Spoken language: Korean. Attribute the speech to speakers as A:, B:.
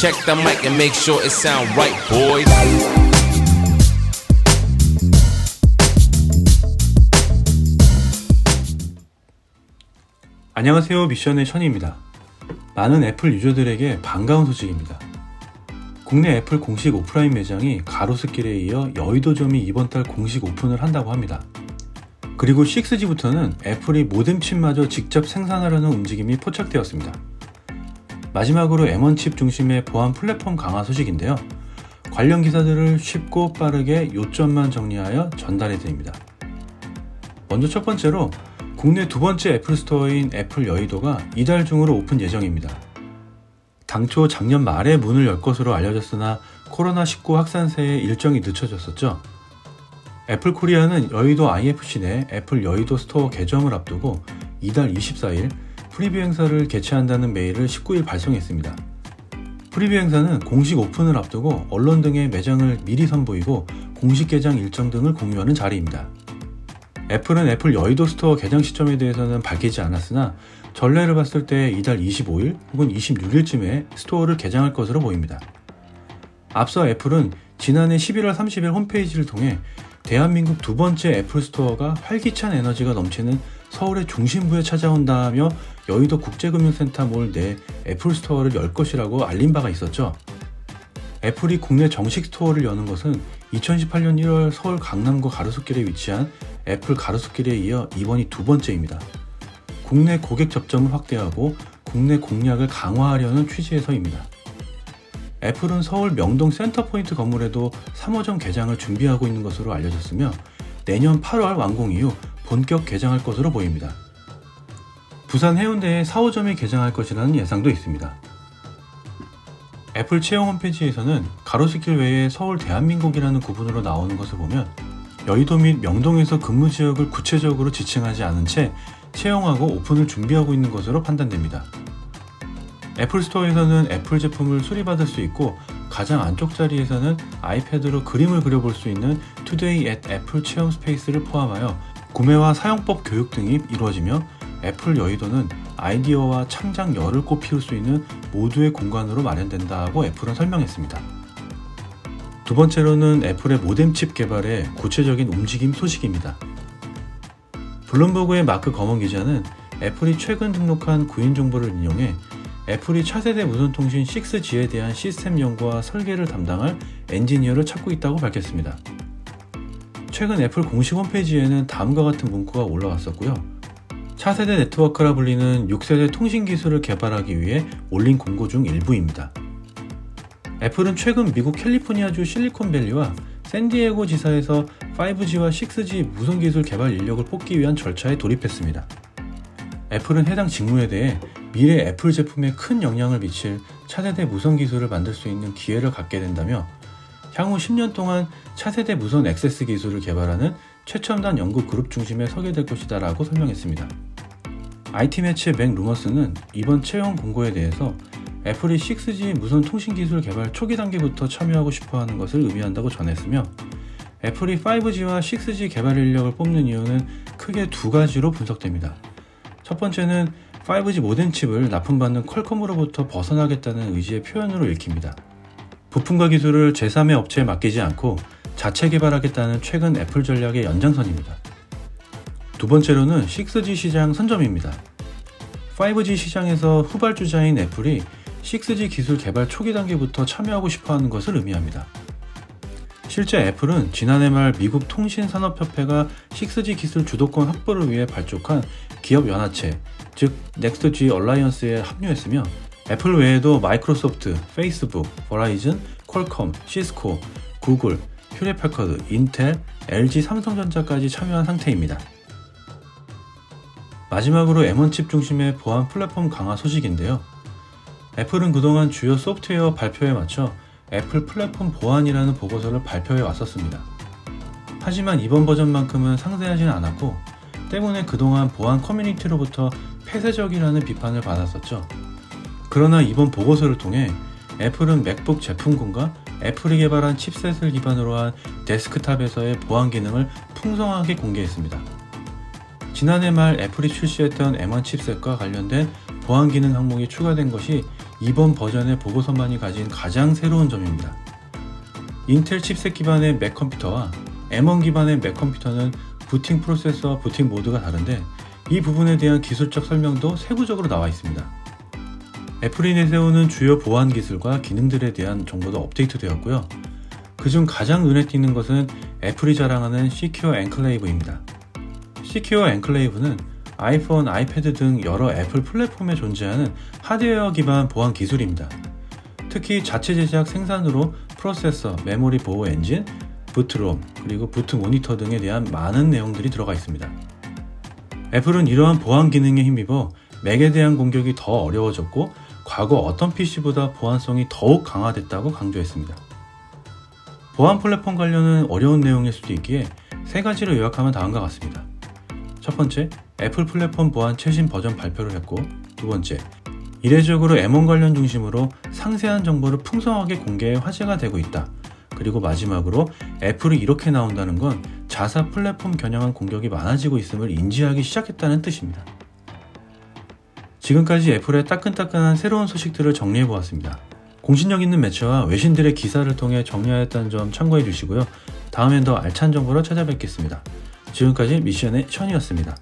A: check the mic and make sure it sound right, boys.
B: 안녕하세요, 미션의 션입니다. 많은 애플 유저들에게 반가운 소식입니다. 국내 애플 공식 오프라인 매장이 가로수길에 이어 여의도점이 이번 달 공식 오픈을 한다고 합니다. 그리고 6G부터는 애플이 모뎀 칩마저 직접 생산하려는 움직임이 포착되었습니다. 마지막으로 M1 칩 중심의 보안 플랫폼 강화 소식인데요. 관련 기사들을 쉽고 빠르게 요점만 정리하여 전달해 드립니다. 먼저 첫 번째로 국내 두 번째 애플 스토어인 애플 여의도가 이달 중으로 오픈 예정입니다. 당초 작년 말에 문을 열 것으로 알려졌으나 코로나19 확산세에 일정이 늦춰졌었죠. 애플 코리아는 여의도 IFC 내 애플 여의도 스토어 개점을 앞두고 이달 24일 프리뷰 행사를 개최한다는 메일을 19일 발송했습니다. 프리뷰 행사는 공식 오픈을 앞두고 언론 등의 매장을 미리 선보이고 공식 개장 일정 등을 공유하는 자리입니다. 애플은 애플 여의도 스토어 개장 시점에 대해서는 밝히지 않았으나 전례를 봤을 때 이달 25일 혹은 26일쯤에 스토어를 개장할 것으로 보입니다. 앞서 애플은 지난해 11월 30일 홈페이지를 통해 대한민국 두 번째 애플 스토어가 활기찬 에너지가 넘치는 서울의 중심부에 찾아온다며 여의도 국제금융센터 몰 내 애플 스토어를 열 것이라고 알린 바가 있었죠. 애플이 국내 정식 스토어를 여는 것은 2018년 1월 서울 강남구 가로수길에 위치한 애플 가로수길에 이어 이번이 두 번째입니다. 국내 고객 접점을 확대하고 국내 공략을 강화하려는 취지에서입니다. 애플은 서울 명동 센터포인트 건물에도 3호점 개장을 준비하고 있는 것으로 알려졌으며 내년 8월 완공 이후 본격 개장할 것으로 보입니다. 부산 해운대에 4호점이 개장할 것이라는 예상도 있습니다. 애플 채용 홈페이지에서는 가로수길 외에 서울 대한민국이라는 구분으로 나오는 것을 보면 여의도 및 명동에서 근무 지역을 구체적으로 지칭하지 않은 채 채용하고 오픈을 준비하고 있는 것으로 판단됩니다. 애플 스토어에서는 애플 제품을 수리받을 수 있고 가장 안쪽 자리에서는 아이패드로 그림을 그려볼 수 있는 Today at 애플 체험 스페이스를 포함하여 구매와 사용법 교육 등이 이루어지며 애플 여의도는 아이디어와 창작열을 꽃피울 수 있는 모두의 공간으로 마련된다고 애플은 설명했습니다. 두 번째로는 애플의 모뎀 칩 개발의 구체적인 움직임 소식입니다. 블룸버그의 마크 거먼 기자는 애플이 최근 등록한 구인 정보를 인용해 애플이 차세대 무선통신 6G에 대한 시스템 연구와 설계를 담당할 엔지니어를 찾고 있다고 밝혔습니다. 최근 애플 공식 홈페이지에는 다음과 같은 문구가 올라왔었고요. 차세대 네트워크라 불리는 6세대 통신 기술을 개발하기 위해 올린 공고 중 일부입니다. 애플은 최근 미국 캘리포니아주 실리콘밸리와 샌디에고 지사에서 5G와 6G 무선 기술 개발 인력을 뽑기 위한 절차에 돌입했습니다. 애플은 해당 직무에 대해 미래 애플 제품에 큰 영향을 미칠 차세대 무선 기술을 만들 수 있는 기회를 갖게 된다며 향후 10년 동안 차세대 무선 액세스 기술을 개발하는 최첨단 연구 그룹 중심에 서게 될 것이다 라고 설명했습니다. IT 매체 맥 루머스는 이번 채용 공고에 대해서 애플이 6G 무선 통신 기술 개발 초기 단계부터 참여하고 싶어하는 것을 의미한다고 전했으며 애플이 5G와 6G 개발 인력을 뽑는 이유는 크게 두 가지로 분석됩니다. 첫 번째는 5G 모뎀 칩을 납품받는 퀄컴으로부터 벗어나겠다는 의지의 표현으로 읽힙니다. 부품과 기술을 제3의 업체에 맡기지 않고 자체 개발하겠다는 최근 애플 전략의 연장선입니다. 두 번째로는 6G 시장 선점입니다. 5G 시장에서 후발주자인 애플이 6G 기술 개발 초기 단계부터 참여하고 싶어하는 것을 의미합니다. 실제 애플은 지난해 말 미국 통신산업협회가 6G 기술 주도권 확보를 위해 발족한 기업연합체, 즉 넥스트G 얼라이언스에 합류했으며 애플 외에도 마이크로소프트, 페이스북, 버라이즌, 퀄컴, 시스코, 구글, 휴레패커드, 인텔, LG, 삼성전자까지 참여한 상태입니다. 마지막으로 M1 칩 중심의 보안 플랫폼 강화 소식인데요. 애플은 그동안 주요 소프트웨어 발표에 맞춰 애플 플랫폼 보안이라는 보고서를 발표해 왔었습니다. 하지만 이번 버전만큼은 상세하지는 않았고 때문에 그동안 보안 커뮤니티로부터 폐쇄적이라는 비판을 받았었죠. 그러나 이번 보고서를 통해 애플은 맥북 제품군과 애플이 개발한 칩셋을 기반으로 한 데스크탑에서의 보안 기능을 풍성하게 공개했습니다. 지난해 말 애플이 출시했던 M1 칩셋과 관련된 보안 기능 항목이 추가된 것이 이번 버전의 보고서만이 가진 가장 새로운 점입니다. 인텔 칩셋 기반의 맥 컴퓨터와 M1 기반의 맥 컴퓨터는 부팅 프로세서와 부팅 모드가 다른데 이 부분에 대한 기술적 설명도 세부적으로 나와 있습니다. 애플이 내세우는 주요 보안 기술과 기능들에 대한 정보도 업데이트되었고요. 그중 가장 눈에 띄는 것은 애플이 자랑하는 시큐어 엔클레이브입니다. 시큐어 엔클레이브는 아이폰, 아이패드 등 여러 애플 플랫폼에 존재하는 하드웨어 기반 보안 기술입니다. 특히 자체 제작 생산으로 프로세서, 메모리 보호 엔진, 부트롬, 그리고 부트 모니터 등에 대한 많은 내용들이 들어가 있습니다. 애플은 이러한 보안 기능에 힘입어 맥에 대한 공격이 더 어려워졌고 과거 어떤 PC보다 보안성이 더욱 강화됐다고 강조했습니다. 보안 플랫폼 관련은 어려운 내용일 수도 있기에 세 가지로 요약하면 다음과 같습니다. 첫 번째, 애플 플랫폼 보안 최신 버전 발표를 했고, 두 번째, 이례적으로 M1 관련 중심으로 상세한 정보를 풍성하게 공개해 화제가 되고 있다. 그리고 마지막으로 애플이 이렇게 나온다는 건 자사 플랫폼 겨냥한 공격이 많아지고 있음을 인지하기 시작했다는 뜻입니다. 지금까지 애플의 따끈따끈한 새로운 소식들을 정리해보았습니다. 공신력 있는 매체와 외신들의 기사를 통해 정리하였다는 점 참고해 주시고요. 다음엔 더 알찬 정보로 찾아뵙겠습니다. 지금까지 미션의 션이었습니다.